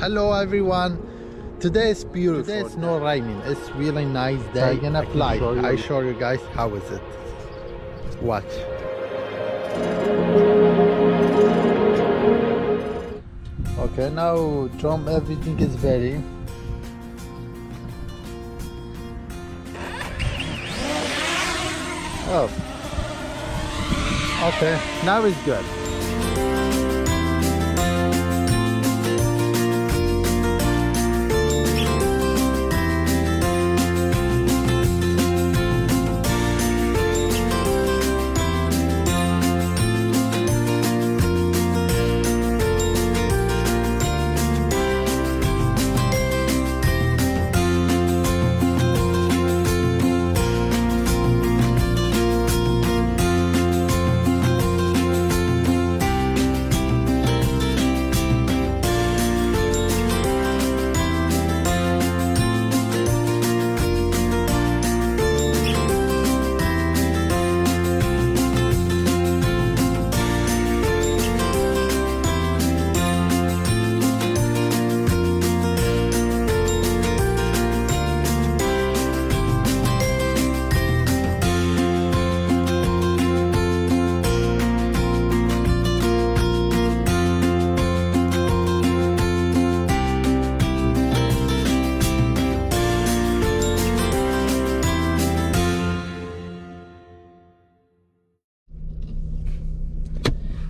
Hello everyone. Today is beautiful. Today it's not raining. It's really nice day. I'm gonna fly. I show you guys how is it. Watch. Okay, now drum everything is ready. Oh. Okay, now it's good.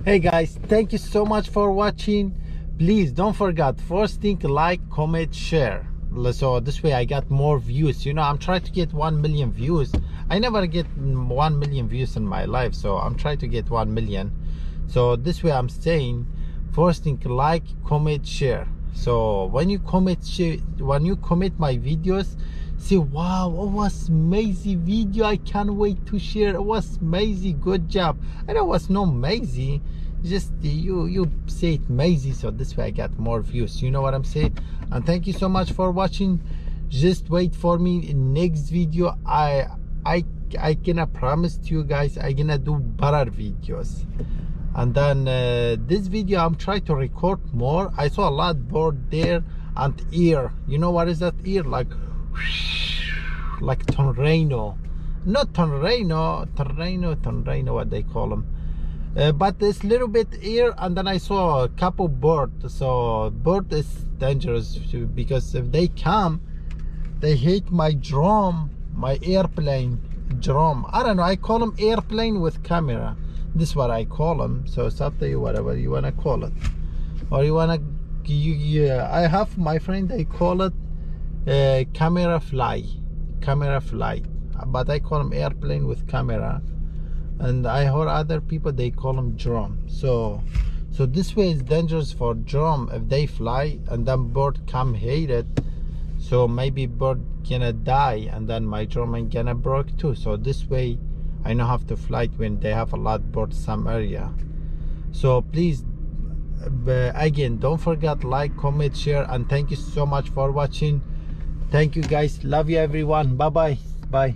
Hey guys, thank you so much for watching. Please don't forget, first thing, like, comment, share, so this way I got more views. You know, I'm trying to get 1 million views. I never get 1 million views in my life, so I'm trying to get 1 million. So this way I'm saying, first thing, like, comment, share. So when you comment, when you comment my videos, say, wow, it was amazing video, I can't wait to share, it was amazing, good job. I know it was not amazing, just you say it amazing, so this way I got more views. You know what I'm saying? And thank you so much for watching. Just wait for me in next video. I gonna promise to you guys I gonna do better videos. And then this video I'm trying to record more. I saw a lot bird there and ear. You know what is that ear? Like tornado, not tornado, what they call them, but this little bit ear. And then I saw a couple birds. So bird is dangerous because if they come, they hit my drum, my airplane drum. I don't know, I call them airplane with camera. This is what I call them. So it's up to you, whatever you want to call it. Or you want to, I have my friend, they call it camera fly, but I call them airplane with camera. And I heard other people, they call them drum. So this way is dangerous for drum if they fly and then bird come hit it. So maybe bird gonna die and then my drum ain't gonna break too. So this way I know how to fly when they have a lot of birds some area. So please, again, don't forget, like, comment, share, and thank you so much for watching. Thank you guys, love you everyone. Bye bye.